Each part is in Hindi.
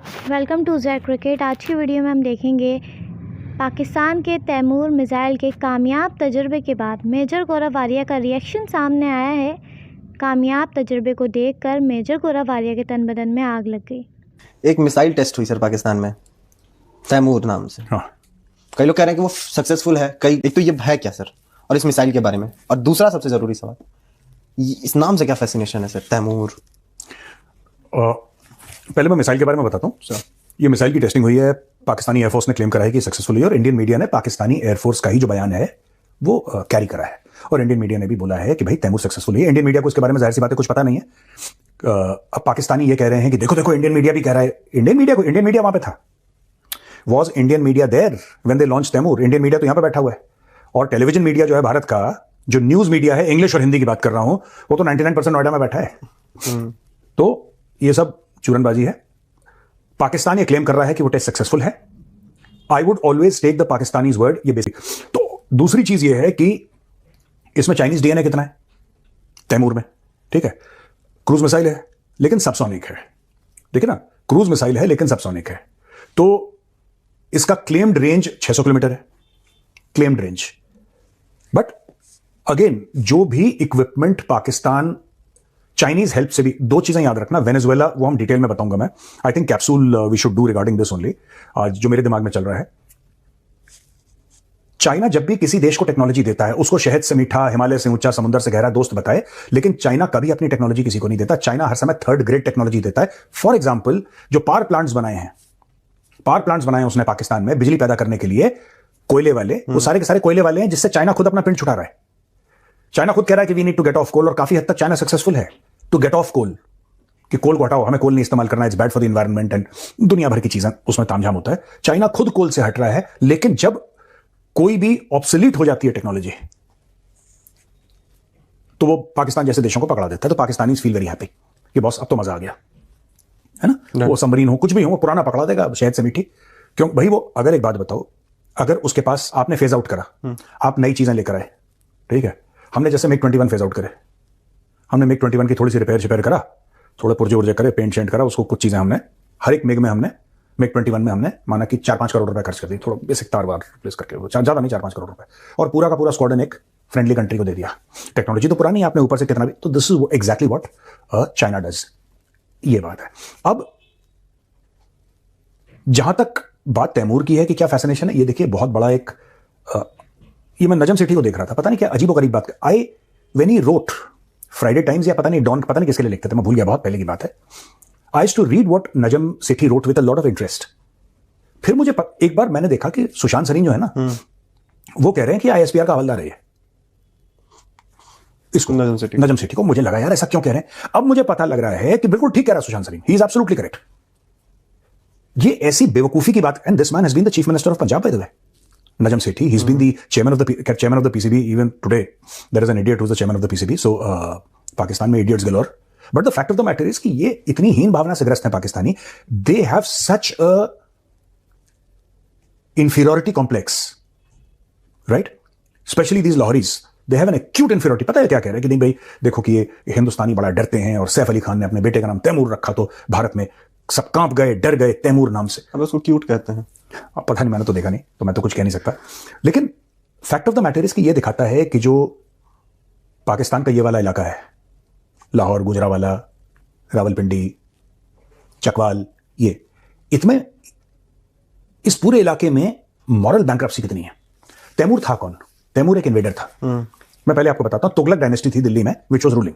Welcome to Z cricket. आज की वीडियो में हम देखेंगे पाकिस्तान के तैमूर मिसाइल के कामयाब तजुर्बे के बाद मेजर गौरव आर्या का रिएक्शन सामने आया है। कामयाब तजुर्बे को देखकर मेजर गौरव आर्या के तन बदन में आग लग गई। एक मिसाइल टेस्ट हुई सर पाकिस्तान में, तैमूर नाम से। हाँ। कई लोग कह रहे हैं कि वो सक्सेसफुल है, कई एक तो ये है क्या सर, और इस मिसाइल के बारे में, और दूसरा सबसे जरूरी सवाल, इस नाम से क्या फैसिनेशन है सर, तैमूर? पहले मैं मिसाइल के बारे में बताता हूँ सर। ये मिसाइल की टेस्टिंग हुई है, पाकिस्तानी एयरफोर्स ने क्लेम करा है कि सक्सेसफुल हुई है, और इंडियन मीडिया ने पाकिस्तानी एयरफोर्स का ही जो बयान है वो कैरी करा है, और इंडियन मीडिया ने भी बोला है कि भाई तैमूर सक्सेसफुल है। इंडियन मीडिया को इसके बारे में जाहिर सी बात है कुछ पता नहीं है। अब पाकिस्तानी ये कह रहे हैं कि देखो देखो इंडियन मीडिया भी कह रहा है। इंडियन मीडिया वहां पे था। Was Indian media there when they launch Taimur? Indian media तो यहां पे बैठा हुआ है, और टेलीविजन मीडिया जो है भारत का, जो न्यूज मीडिया है, इंग्लिश और हिंदी की बात कर रहा हूं, वो तो 99% नोएडा में बैठा है। तो ये सब चूरनबाजी है। पाकिस्तान ये क्लेम कर रहा है कि वो टेस्ट सक्सेसफुल है। I would always take the Pakistanis word, ये बेसिक। तो दूसरी चीज ये है कि इसमें चाइनीज डीएनए कितना है तैमूर में, ठीक है। क्रूज मिसाइल है लेकिन सबसोनिक है, देखिए ना, क्रूज मिसाइल है लेकिन सबसोनिक है। तो इसका क्लेम्ड रेंज 600 किलोमीटर है, क्लेम्ड रेंज। बट अगेन, जो भी इक्विपमेंट पाकिस्तान चाइनीज हेल्प से भी, दो चीजें याद रखना, वेनेजुएला वो हम डिटेल में बताऊंगा मैं। I think capsule we should do regarding this only, आज जो मेरे दिमाग में चल रहा है। चाइना जब भी किसी देश को टेक्नोलॉजी देता है, उसको शहद से मीठा, हिमालय से ऊंचा, समुद्र से गहरा दोस्त बताए, लेकिन चाइना कभी अपनी टेक्नोलॉजी किसी को नहीं देता। चाइना हर समय थर्ड ग्रेड टेक्नोलॉजी देता है। फॉर एग्जाम्पल, जो पावर प्लांट्स बनाए हैं उसने पाकिस्तान में बिजली पैदा करने के लिए, कोयले वाले, वो सारे के सारे कोयले वाले हैं, जिससे चाइना खुद अपना पिंड छुटा रहा है। चाइना खुद कह रहा है कि we need to get off coal, और काफी हद तक चाइना सक्सेसफुल है टू गेट ऑफ कोल, कि कोल को हटाओ, हमें कोल नहीं इस्तेमाल करना, it's bad for the environment, and दुनिया भर की चीजें उसमें तामझाम होता है। चाइना खुद कोल से हट रहा है, लेकिन जब कोई भी ऑब्सोलीट हो जाती है टेक्नोलॉजी, तो वो पाकिस्तान जैसे देशों को पकड़ा देता है। तो पाकिस्तानी फील वेरी हैप्पी कि बॉस अब तो मजा आ गया, है ना। वो सबमरीन हो, कुछ भी हो, वो पुराना पकड़ा देगा, शहद से मीठी। क्यों भाई? वो अगर एक बात बताओ, अगर उसके पास, आपने फेज आउट करा, आप नई चीजें लेकर आए, ठीक है। हमने जैसे मिग 21 फेज आउट करे, हमने मिग 21 की थोड़ी सी रिपेयर करा, थोड़े पुर्जे उर्जे करे, पेंट शेंट करा उसको, कुछ चीजें हमने हर एक मिग में, हमने मिग 21 में हमने माना कि 4-5 करोड़ रुपए खर्च कर दिए, थोड़ा बेसिक तार वार रिप्लेस करके, ज्यादा नहीं, 4-5 करोड़ रुपए, और पूरा का पूरा स्क्वाड्रन एक फ्रेंडली कंट्री को दे दिया। टेक्नोलॉजी तो पुरानी है, आपने ऊपर से कितना भी, तो this is exactly what China does. ये बात है। अब जहां तक बात तैमूर की है कि क्या फैसिनेशन है, ये देखिए बहुत बड़ा एक, ये मैं नजम सेठी को देख रहा था, पता नहीं क्या अजीबोगरीब बात, when he wrote Friday times या पता नहीं डॉन, पता नहीं किसके लिए लिखते थे, मैं भूल गया, बहुत पहले की बात है। I used to read what Najam Sethi wrote with a lot of interest. फिर मुझे एक बार मैंने देखा कि सुशांत सरीन जो है ना, वो कह रहे हैं कि आईएसपीआर का हवलदार है ये, इसको नजम सेठी को। मुझे लगा यार ऐसा क्यों कह रहे हैं। अब मुझे पता लग रहा है कि बिल्कुल ठीक कह रहा है Sushant Sarin, he is absolutely correct. ये ऐसी बेवकूफी की बात, and this man has been the chief minister of Punjab by the way, Najam Sethi. He's been the chairman of the PCB. Even today, there is an idiot who's the chairman of the PCB. So, Pakistan में idiots galore. But the fact of the matter is कि ये इतनी हीन भावना से ग्रस्त हैं Pakistani. They have such a inferiority complex, right? Especially these Lahoris. They have an acute inferiority. पता है क्या कह रहे हैं कि नहीं भाई, देखो कि ये हिंदुस्तानी बड़ा डरते हैं, और सैफ अली खान ने अपने बेटे का नाम तैमूर रखा तो भारत में सब कांप गए, डर गए तैमूर नाम से। अब उसको क्यूट कहते हैं। अब पता नहीं, मैंने तो देखा नहीं, तो मैं तो कुछ कह नहीं सकता। लेकिन fact of the matter is कि ये दिखाता है कि जो पाकिस्तान का ये वाला इलाका है, लाहौर, गुजरावाला, रावलपिंडी, चकवाल, ये इसमें, इस पूरे इलाके में मॉरल बैंक्रप्सी कितनी है। तैमूर था कौन? तैमूर एक इन्वेडर था। मैं पहले आपको बताता हूं, तुगलक डायनेस्टी थी दिल्ली में, विच वॉज रूलिंग।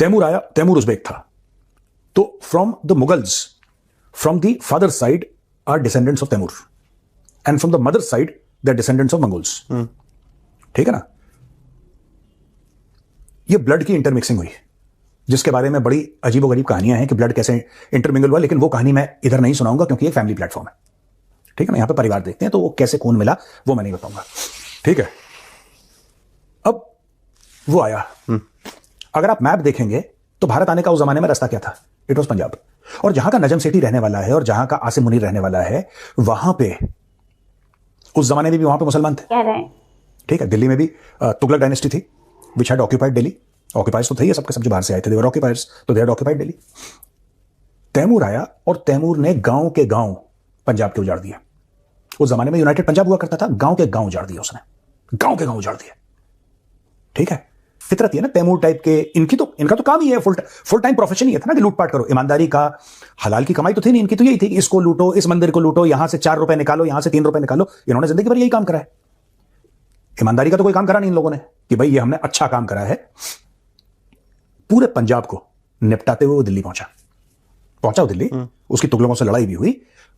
तैमूर आया, तैमूर उज़्बेक था। तो from the Mughals, from the father side are descendants of Taimur, and from the mother side they are descendants of Mongols. ठीक है ना। ये ब्लड की इंटरमिक्सिंग हुई, जिसके बारे में बड़ी अजीबोगरीब कहानियां हैं कि ब्लड कैसे इंटरमिंगल हुआ, लेकिन वो कहानी मैं इधर नहीं सुनाऊंगा क्योंकि ये फैमिली प्लेटफॉर्म है, ठीक है ना। यहां पे परिवार देखते हैं, तो वो कैसे खून मिला वो मैं नहीं बताऊंगा, ठीक है। अब वो आया, अगर आप मैप देखेंगे तो भारत आने का उस जमाने में रास्ता क्या था? It was Punjab. और जहां का नजम सेठी रहने वाला है, और जहां का आसिम मुनीर रहने वाला है, वहां पे उस जमाने में भी वहां पे मुसलमान थे, ठीक है। दिल्ली में भी तुगलक डायनेस्टी थी, which had occupied Delhi. Occupies तो थे ये सबके सब, जो बाहर से आए थे, दे वर ऑक्यूपाइड्स, तो they had occupied Delhi. Taimur आया और तैमूर ने गांव के गांव पंजाब के उजाड़ दिए। उस जमाने में यूनाइटेड पंजाब हुआ करता था, गांव के गांव उजाड़ दिया उसने, गांव के गांव उजाड़ दिया। ठीक है, फितरत है ना तैमूर टाइप के। इनका तो काम ही है, फुल टाइम प्रोफेशन ही है था ना कि लूटपाट करो। ईमानदारी का, हलाल की कमाई तो थी नहीं इनकी, तो यही थी, इसको लूटो, इस मंदिर को लूटो, यहां से 4 रुपए निकालो, यहां से 3 रुपए निकालो। इन्होंने जिंदगी भर यही काम करा है। ईमानदारी का तो कोई काम करा नहीं इन लोगों ने कि भाई ये हमने अच्छा काम करा है। पूरे पंजाब को निपटाते हुए वो दिल्ली पहुंचा वो दिल्ली, उसकी तुगलकों से लड़ाई भी हुई,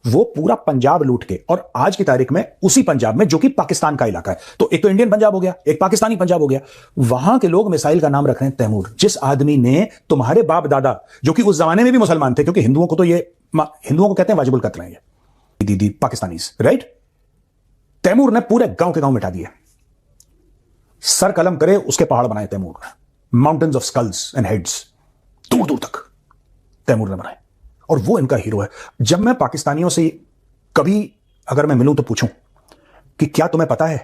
वो पूरा पंजाब लूट के, और आज की तारीख में उसी पंजाब में, जो कि पाकिस्तान का इलाका है, तो एक तो इंडियन पंजाब हो गया, एक पाकिस्तानी पंजाब हो गया, वहां के लोग मिसाइल का नाम रख रहे हैं तैमूर। जिस आदमी ने तुम्हारे बाप दादा, जो कि उस जमाने में भी मुसलमान थे, क्योंकि हिंदुओं को तो ये, हिंदुओं को कहते हैं वाजिबुल कत्ल हैं ये दीदी पाकिस्तानीज, राइट। तैमूर ने पूरे गांव के गांव मिटा दिए, सर कलम करे उसके पहाड़ बनाए तैमूर ने, mountains of skulls and heads दूर दूर तक तैमूर ने बनाए, और वो इनका हीरो है। जब मैं पाकिस्तानियों से कभी अगर मैं मिलूं तो पूछूं कि क्या तुम्हें पता है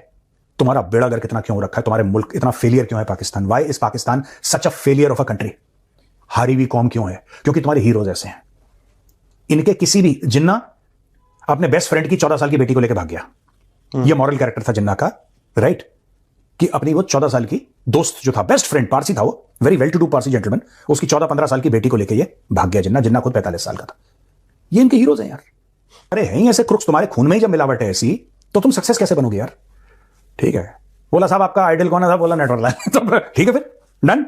तुम्हारा बेड़ागर कितना क्यों रखा है, तुम्हारे मुल्क इतना फेलियर क्यों है Pakistan, why is Pakistan such a failure of a country, हारी हुई कौम क्यों है, क्योंकि तुम्हारे हीरोज ऐसे हैं। इनके किसी भी, जिन्ना अपने बेस्ट फ्रेंड की 14 साल की बेटी को लेकर भाग गया, यह मॉरल कैरेक्टर था जिन्ना का, राइट, कि अपनी वो 14 साल की दोस्त जो था, बेस्ट फ्रेंड, पारसी था वो, very well to do Parsi gentleman, उसकी 14-15 साल की बेटी को लेके ये भाग गया जिन्ना खुद 45 साल का था। ये इनके हीरोज हैं यार। अरे हैं ऐसे क्रुक्स, तुम्हारे खून में ही जब मिलावट है ऐसी, तो तुम सक्सेस कैसे बनोगे यार। ठीक है, बोला साहब आपका आइडल कौन है, बोला नटवरलाल। तो ठीक है फिर डन,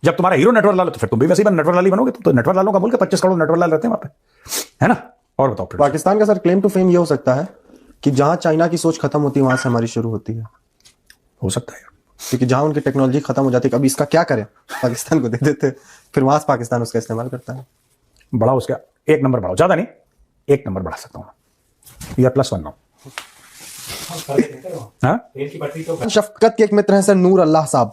जब तुम्हारा हीरो नटवरलाल तो फिर तुम भी वैसे ही नटवरलाल ही बनोगे। तो नटवरलालों का बोल के 25 करोड़ नटवरलाल रहते हैं वहां पे, है ना। और बताओ फिर। पाकिस्तान का सर क्लेम टू फेम ये हो सकता है कि जहां चाइना की सोच खत्म होती है वहां से हमारी शुरू होती है। हो सकता है, क्योंकि जहां उनकी टेक्नोलॉजी खत्म हो जाती है, कभी इसका क्या करें, पाकिस्तान को दे देते, फिर वहां से पाकिस्तान उसका इस्तेमाल करता है। बढ़ा उसका 1 नंबर बढ़ाओ, ज्यादा नहीं, 1 नंबर बढ़ा सकता हूं, या +1 नाउ। शफकत के एक मित्र हैं सर, नूर अल्लाह साहब,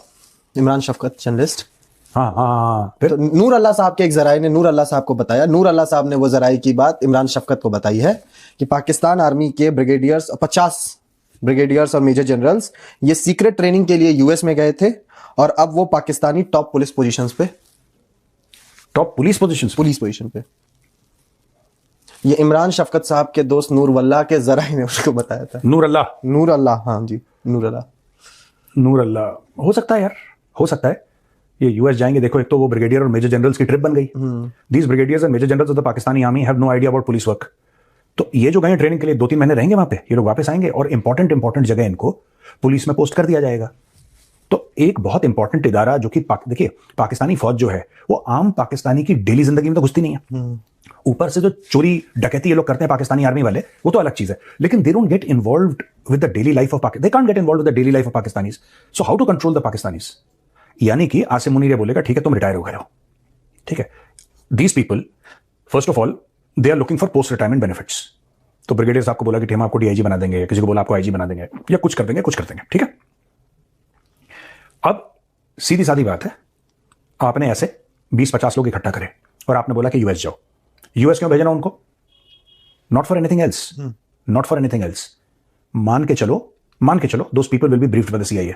इमरान शफकत जर्नलिस्ट। हाँ फिर तो नूर अल्लाह साहब के एक जराये ने नूर अल्लाह साहब को बताया, नूर अल्लाह साहब ने वो जराये की बात इमरान शफकत को बताई है कि पाकिस्तान आर्मी के ब्रिगेडियर्स, 50 ब्रिगेडियर्स और मेजर जनरल्स ये सीक्रेट ट्रेनिंग के लिए यूएस में गए थे, और अब वो पाकिस्तानी टॉप पुलिस पोजीशंस पे, पुलिस पोजीशन पे। ये इमरान शफकत साहब के दोस्त नूर वल्लाह के जराये ने उसको बताया था। नूर अल्लाह, हाँ जी, नूर अल्लाह। हो सकता है यार, हो सकता है ये यूएस जाएंगे। देखो, एक तो वो ब्रिगेडियर और मेजर जनरल्स की ट्रिप बन गई। These brigadiers and major generals of the Pakistani army have no idea about police work. तो ये जो गए ट्रेनिंग के लिए 2-3 महीने रहेंगे वहां पे, ये लोग वापस आएंगे और इंपॉर्टेंट जगह इनको पुलिस में पोस्ट कर दिया जाएगा। तो एक बहुत इंपॉर्टेंट इदारा जो कि देखिए, पाकिस्तानी फौज जो है वो आम पाकिस्तानी की डेली जिंदगी में तो घुसती नहीं है। ऊपर से जो चोरी डकैती ये लोग करते हैं पाकिस्तानी आर्मी वाले, वो तो अलग चीज है, लेकिन they don't get involved with the daily life of Pakistan, they can't get involved with the daily life of Pakistanis. So how to control the Pakistanis? यानी कि आसिम मुनीर बोलेगा ठीक है तुम रिटायर हो गए हो, ठीक है। These people first of all they are looking for post retirement benefits. तो ब्रिगेडियर साहब को बोला कि हम आपको डीआईजी बना देंगे, किसी को बोला आपको आईजी बना देंगे, या कुछ कर देंगे, ठीक है। अब सीधी सादी बात है, आपने ऐसे 20-50 लोग इकट्ठा करे और आपने बोला कि यूएस जाओ। यूएस क्यों भेजना उनको? नॉट फॉर एनीथिंग एल्स, मान के चलो those people will be briefed by the CIA.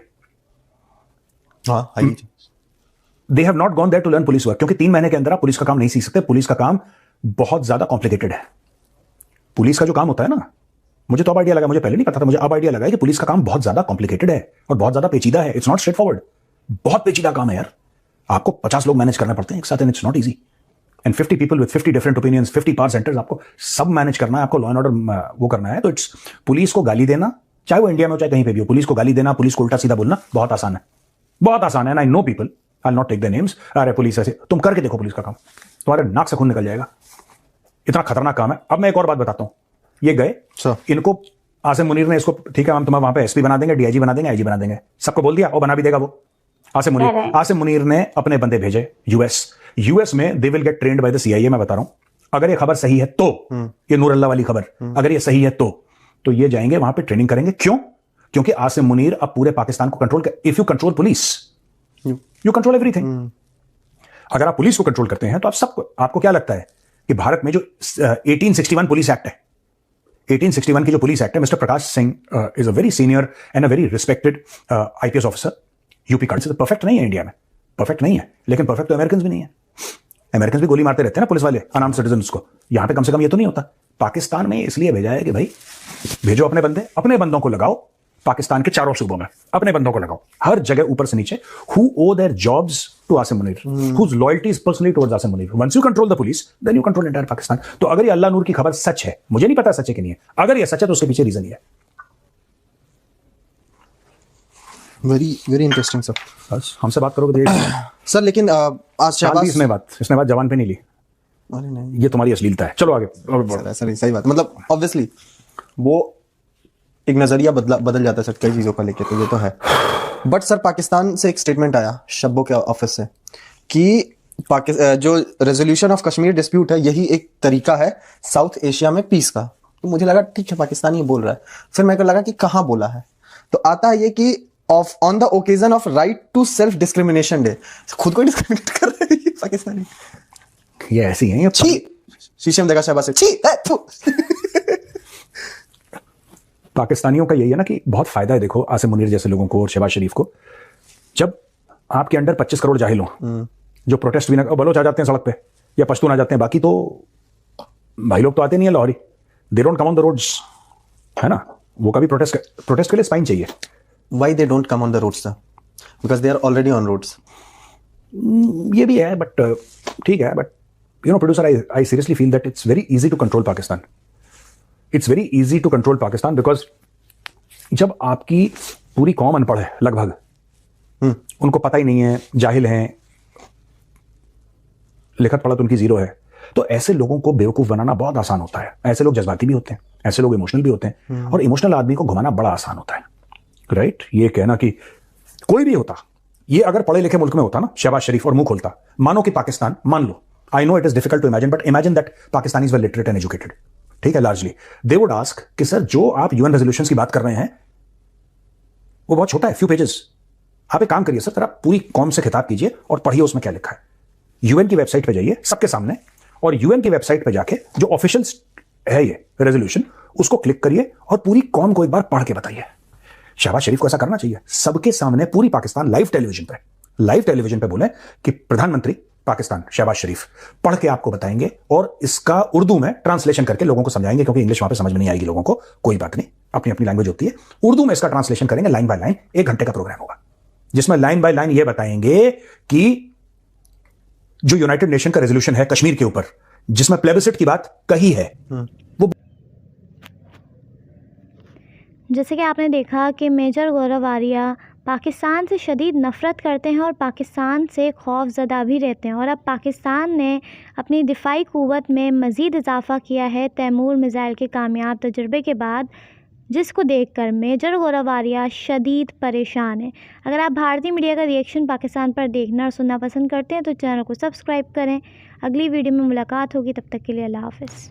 They have not gone there to learn police work, क्योंकि 3 महीने के अंदर आप पुलिस का काम नहीं सीख सकते। पुलिस का काम बहुत ज्यादा कॉम्प्लिकेटेड है। पुलिस का जो काम होता है ना, मुझे तो अब आइडिया लगा, मुझे पहले नहीं पता था, मुझे अब आइडिया लगा कि पुलिस का काम बहुत ज्यादा कॉम्प्लिकेटेड है और बहुत ज्यादा पेचीदा है। इट्स नॉट स्ट्रेट फॉरवर्ड, बहुत पेचीदा काम है यार। आपको 50 लोग मैनेज करना पड़ते हैं एक साथ, and it's not easy. And 50 people with 50 different opinions, 50 power centres, आपको सब मैनेज करना है, आपको लॉ एंड ऑर्डर वो करना है। तो इट्स, पुलिस को गाली देना, चाहे वो इंडिया में हो चाहे कहीं पे भी हो, पुलिस को गाली देना, पुलिस को उल्टा सीधा बोलना बहुत आसान है। And I know people, I will not take the names, अरे पुलिस ऐसे, तुम करके देखो पुलिस का काम, तुम्हारे नाक से खून निकल जाएगा, इतना खतरनाक काम है। अब मैं एक और बात बताता हूं, ये गए इनको आसिम मुनीर ने इसको, ठीक है हम तुम्हें वहां पे एसपी बना देंगे, डीआईजी बना देंगे, आईजी बना देंगे, सबको बोल दिया, वो बना भी देगा वो। आसिम मुनीर ने अपने बंदे भेजे यूएस में, they will get trained by the CIA. मैं बता रहा हूं, अगर ये खबर सही है तो, ये नूर अल्लाह वाली खबर, अगर ये सही है तो ये जाएंगे वहां पे ट्रेनिंग करेंगे। क्यों? क्योंकि आसिम मुनीर अब पूरे पाकिस्तान को कंट्रोल कर, if you control police you control everything. अगर आप पुलिस को कंट्रोल करते हैं तो आप सबको, आपको क्या लगता है कि भारत में जो 1861 पुलिस एक्ट है, 1861 की जो पुलिस एक्ट है, mister Prakash Singh is a very senior and a very respected IPS officer, UP card से, परफेक्ट नहीं है इंडिया में, परफेक्ट नहीं है, लेकिन परफेक्ट तो अमेरिकन भी नहीं है। अमेरिकन भी गोली मारते रहते हैं ना पुलिस वाले अनार्म्ड सिटीजन्स को, यहां पे कम से कम ये तो नहीं होता। पाकिस्तान में इसलिए भेजा है कि भाई भेजो अपने बंदे, अपने बंदों को लगाओ पाकिस्तान के चारों सूबों में, अपने बंदों को लगाओ हर जगह ऊपर से नीचे, who owe their jobs to Asim Munir, whose loyalty is personally towards Asim Munir. Once you control the police, then you control entire Pakistan. तो अगर ये अल्लाह नूर की खबर सच है, मुझे नहीं पता सच है कि नहीं है, अगर ये सच है तो उसके पीछे रीजन ही है। Very very interesting sir. बस हमसे बात करोगे तो सर लेकिन आज शहबाज इसने बात जवान पे नहीं ली, अरे नहीं ये तुम्हारी अश्लीलता है। चलो आगे। सर सही बात, मतलब ऑब्वियसली वो एक नजरिया बदल जाता है सर कई चीजों का लेके, तो ये तो है। बट सर पाकिस्तान से एक स्टेटमेंट आया शब्बों के ऑफिस से कि जो रेजोल्यूशन ऑफ कश्मीर डिस्प्यूट है यही एक तरीका है साउथ एशिया में पीस का। तो मुझे लगा ठीक है पाकिस्तानी बोल रहा है, फिर मेरे को लगा कि कहाँ बोला है, तो आता है ये कि on the occasion of right to self discrimination day. खुद को डिस्क्रिमिनेट कर रहे हैं पाकिस्तानी, ये ऐसी हैं, शीशे में देखा शहबाज से छी पाकिस्तानियों का यही है ना कि बहुत फायदा है। देखो आसिम मुनीर जैसे लोगों को और शहबाज शरीफ को, जब आपके अंडर 25 करोड़ जाहिल हों जो प्रोटेस्ट भी ना, बलोच आ जाते हैं सड़क पे या पश्तून आ जाते हैं, बाकी तो भाई लोग तो आते नहीं है Lahori, they don't come on the roads, है ना, वो कभी प्रोटेस्ट के लिए स्पाइन चाहिए। Why they don't come on the roads sir? Because they are already on roads. ये भी है, बट ठीक है, but you know producer, I seriously feel that it's very easy to control Pakistan. It's very easy to control Pakistan because जब आपकी पूरी कौम अनपढ़ है लगभग, उनको पता ही नहीं है, जाहिल हैं, लिखत पढ़त उनकी जीरो है, तो ऐसे लोगों को बेवकूफ बनाना बहुत आसान होता है। ऐसे लोग जज्बाती भी होते हैं, ऐसे लोग इमोशनल भी होते हैं, और इमोशनल आदमी को घुमाना बड़ा आसान होता है, राइट। ये कहना कि कोई भी होता, ये अगर पढ़े लिखे मुल्क में होता ना, शहबाज शरीफ, और मुंह खोलता, मानो कि पाकिस्तान, मान लो, I know it is difficult to imagine, but imagine that Pakistanis were literate and educated, ठीक है, लार्जली दे वुड आस्क कि सर जो आप यूएन रेजोल्यूशंस की बात कर रहे हैं वो बहुत छोटा है, फ्यू पेजेस, आप एक काम करिए सर, आप पूरी कौम से खिताब कीजिए और पढ़िए उसमें क्या लिखा है। यूएन की वेबसाइट पे जाइए सबके सामने, और यूएन की वेबसाइट पे जाके जो ऑफिशियल है ये रेजोल्यूशन, उसको क्लिक करिए और पूरी कौम को एक बार पढ़ के बताइए। शहबाज शरीफ को ऐसा करना चाहिए, सबके सामने पूरी पाकिस्तान लाइव टेलीविजन पे बोले कि प्रधानमंत्री पाकिस्तान शहबाज शरीफ पढ़ के आपको बताएंगे, और इसका उर्दू में ट्रांसलेशन करके लोगों को समझाएंगे, क्योंकि इंग्लिश वहां पे समझ में नहीं आएगी लोगों को, कोई बात नहीं, अपनी अपनी लैंग्वेज होती है, उर्दू में इसका ट्रांसलेशन करेंगे लाइन बाय लाइन, 1 घंटे का प्रोग्राम होगा जिसमें लाइन बाय लाइन ये बताएंगे कि जो यूनाइटेड नेशन का रेजोल्यूशन है कश्मीर के ऊपर, जिसमें प्लेबिसिट की बात कही है, वो जैसे कि आपने देखा कि मेजर गौरव आर्या पाकिस्तान से शदीद नफ़रत करते हैं और पाकिस्तान से खौफज़दा भी रहते हैं, और अब पाकिस्तान ने अपनी दिफाई क़ुव्वत में मज़ीद इजाफ़ा किया है तैमूर मिसाइल के कामयाब तजुर्बे के बाद, जिसको देखकर मेजर गौरव आर्या शदीद परेशान है। अगर आप भारतीय मीडिया का रिएक्शन पाकिस्तान पर देखना और सुनना पसंद करते हैं तो चैनल को सब्सक्राइब करें। अगली वीडियो में मुलाकात होगी, तब तक के लिए अल्लाह हाफ़िज़।